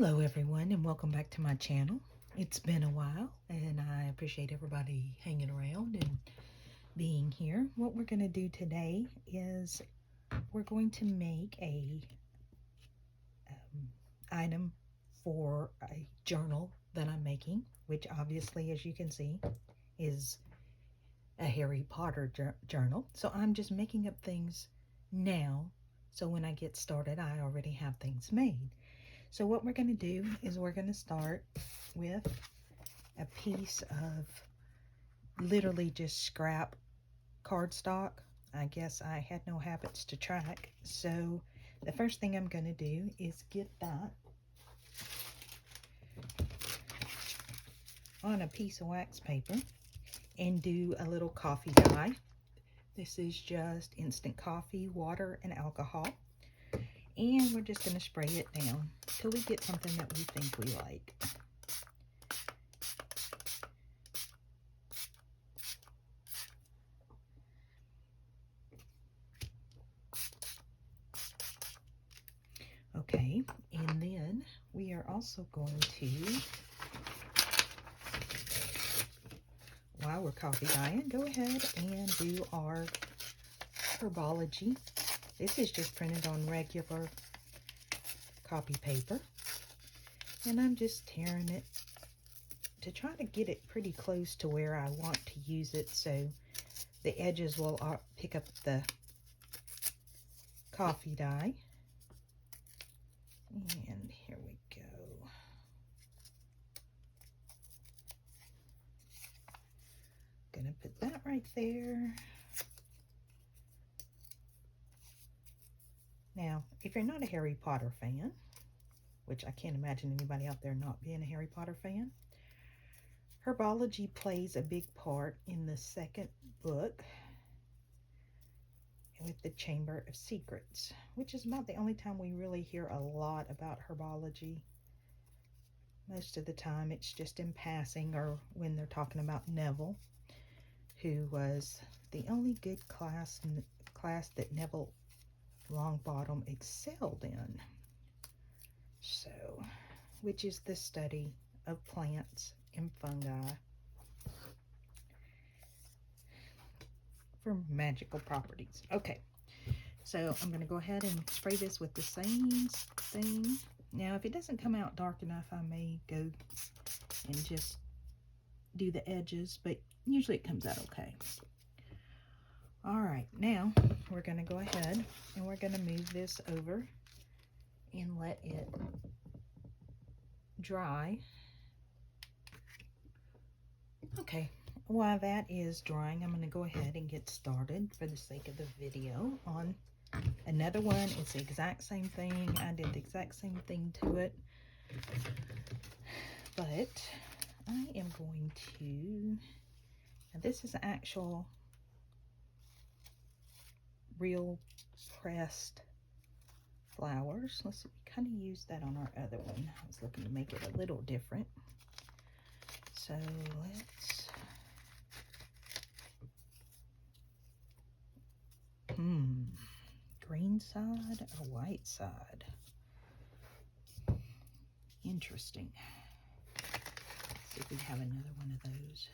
Hello everyone and welcome back to my channel. It's been a while and I appreciate everybody hanging around and being here. What we're going to do today is we're going to make a item for a journal that I'm making, which obviously, as you can see, is a Harry Potter journal. So I'm just making up things now, so when I get started I already have things made. So what we're going to do is we're going to start with a piece of literally just scrap cardstock. I guess I had no habits to track. So the first thing I'm going to do is get that on a piece of wax paper and do a little coffee dye. This is just instant coffee, water, and alcohol. And we're just going to spray it down till we get something that we think we like. Okay, and then we are also going to, while we're coffee dyeing, go ahead and do our Herbology. This is just printed on regular copy paper. And I'm just tearing it to try to get it pretty close to where I want to use it, so the edges will pick up the coffee dye. And here we go. Gonna put that right there. Now, if you're not a Harry Potter fan, which I can't imagine anybody out there not being a Harry Potter fan, Herbology plays a big part in the second book with the Chamber of Secrets, which is about the only time we really hear a lot about Herbology. Most of the time it's just in passing or when they're talking about Neville, who was the only good class that Neville Longbottom excelled in. So, which is the study of plants and fungi for magical properties. Okay, so I'm going to go ahead and spray this with the same thing. Now, if it doesn't come out dark enough, I may go and just do the edges, but usually it comes out okay. All right, now we're going to go ahead and we're going to move this over and let it dry. Okay, while that is drying, I'm going to go ahead and get started for the sake of the video on another one. It's the exact same thing. I did the exact same thing to it, but I am going to, now this is actual real pressed flowers. Let's see, we kind of used that on our other one. I was looking to make it a little different. So let's, green side or white side? Interesting. Let's see if we have another one of those.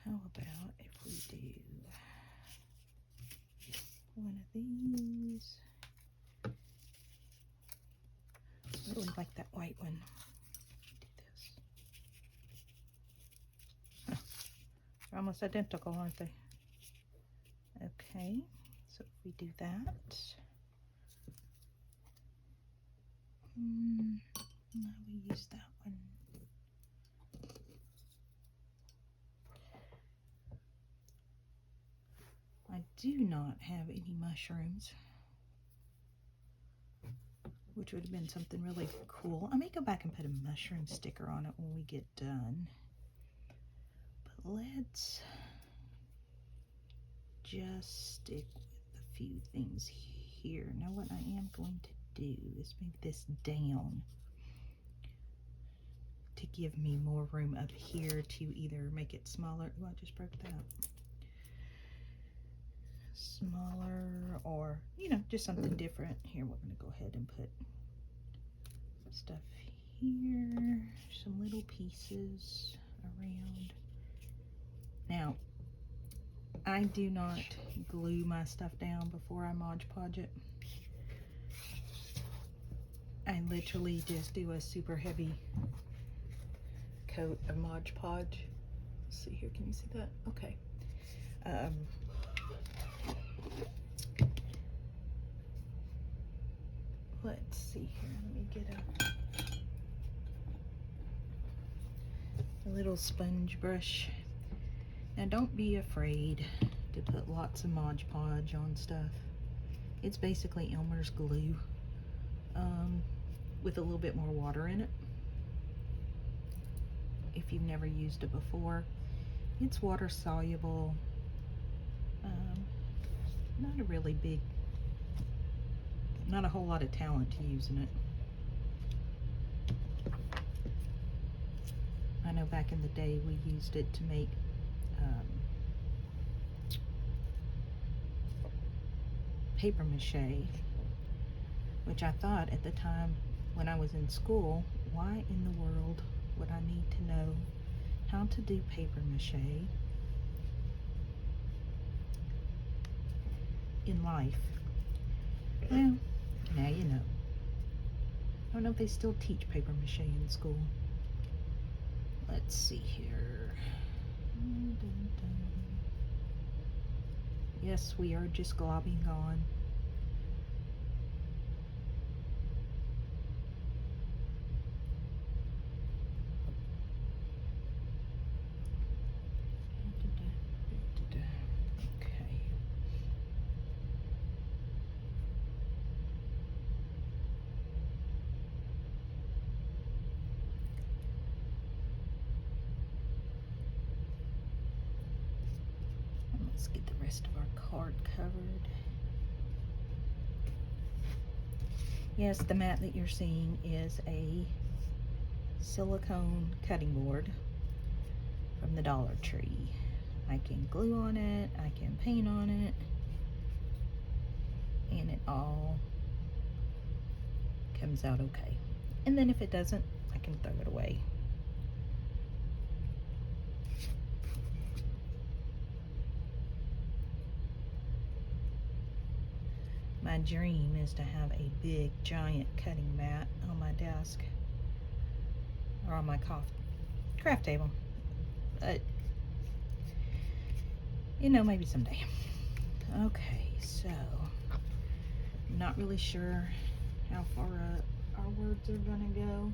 How about if we do one of these? I really like that white one. Do this. Huh. They're almost identical, aren't they? Okay, so if we do that. Now we use that one. I do not have any mushrooms, which would have been something really cool. I may go back and put a mushroom sticker on it when we get done. But let's just stick with a few things here. Now what I am going to do is move this down to give me more room up here to either make it smaller. Oh, I just broke that. Smaller, or, you know, just something different. Here, we're going to go ahead and put stuff here, some little pieces around. Now, I do not glue my stuff down before I Mod Podge it. I literally just do a super heavy coat of Mod Podge. Let's see here, can you see that? Okay. Let's see here, let me get a little sponge brush. Now don't be afraid to put lots of Mod Podge on stuff. It's basically Elmer's glue with a little bit more water in it. If you've never used it before, it's water soluble. Not a whole lot of talent to using it. I know back in the day we used it to make paper mache, which I thought at the time when I was in school, why in the world would I need to know how to do paper mache in life? Well, now you know. I don't know if they still teach paper mache in school. Let's see here. Yes, we are just globbing on. Okay. Let's get the rest of our card covered. Yes, the mat that you're seeing is a silicone cutting board from the Dollar Tree. I can glue on it, I can paint on it, and it all comes out okay. And then if it doesn't, I can throw it away. My dream is to have a big, giant cutting mat on my desk or on my craft table. But, you know, maybe someday. Okay, so I'm not really sure how far up our words are gonna go.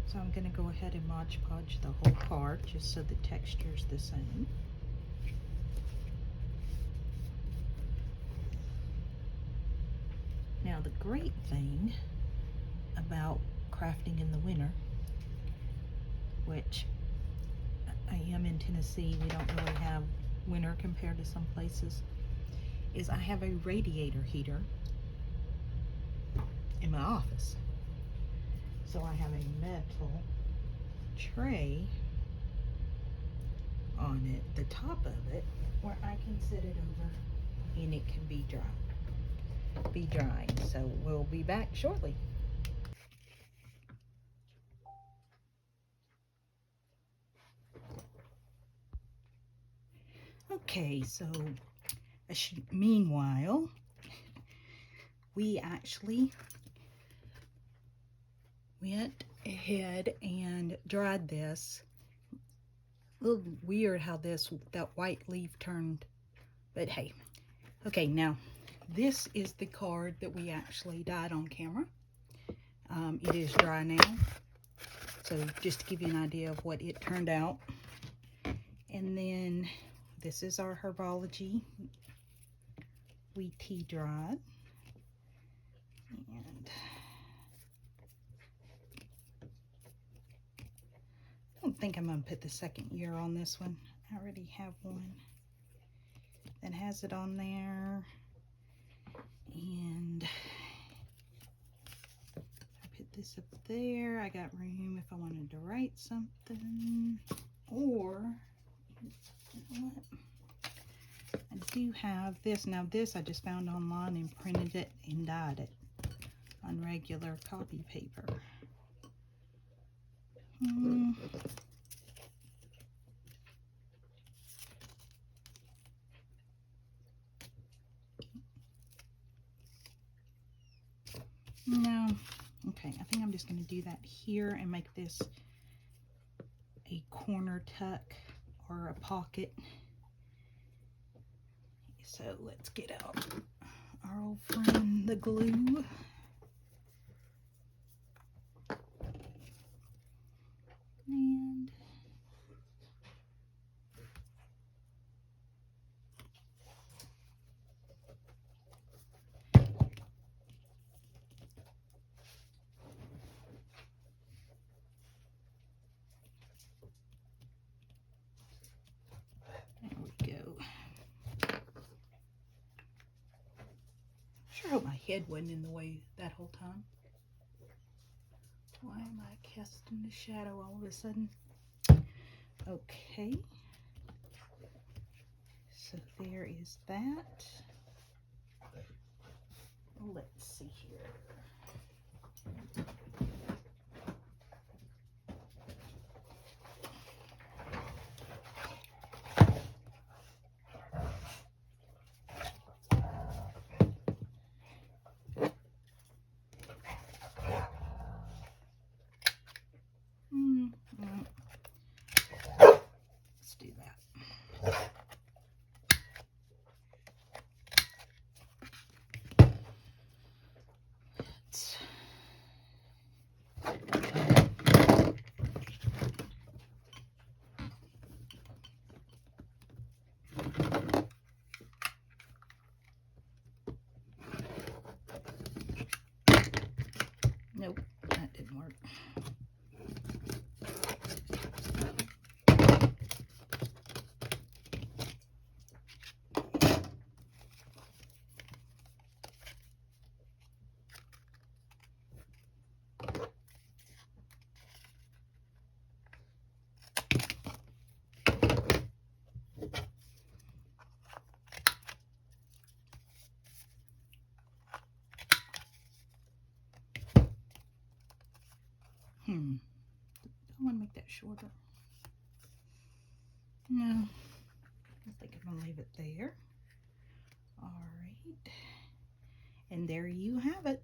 So I'm gonna go ahead and Mod Podge the whole card just so the texture's the same. Now the great thing about crafting in the winter, which I am in Tennessee, we don't really have winter compared to some places, is I have a radiator heater in my office. So I have a metal tray on it, the top of it, where I can set it over and it can be drying. So we'll be back shortly. Okay, so meanwhile, we actually went ahead and dried this. A little weird how that white leaf turned, but hey. Okay, now this is the card that we actually dyed on camera. It is dry now, so just to give you an idea of what it turned out. And then this is our Herbology wheat tea dried. And I don't think I'm going to put the second year on this one. I already have one that has it on there. And I put this up there. I got room if I wanted to write something, or you know what? I do have this. Now this I just found online and printed it and dyed it on regular copy paper. No. Okay, I think I'm just going to do that here and make this a corner tuck or a pocket. So let's get out our old friend, the glue. And there we go. Sure hope my head wasn't in the way that whole time. Why am I casting the shadow all of a sudden? Okay. So there is that. Let's see here. Let's do that. Nope, that didn't work. I want to make that shorter. No, I think I'm going to leave it there. All right. And there you have it.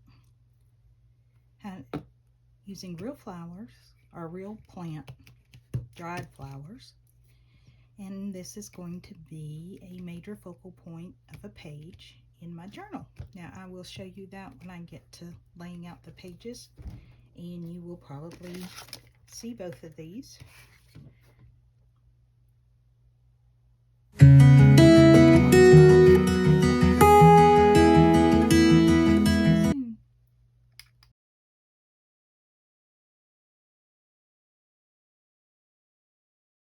Using real flowers, or real plant, dried flowers. And this is going to be a major focal point of a page in my journal. Now I will show you that when I get to laying out the pages, and you will probably see both of these.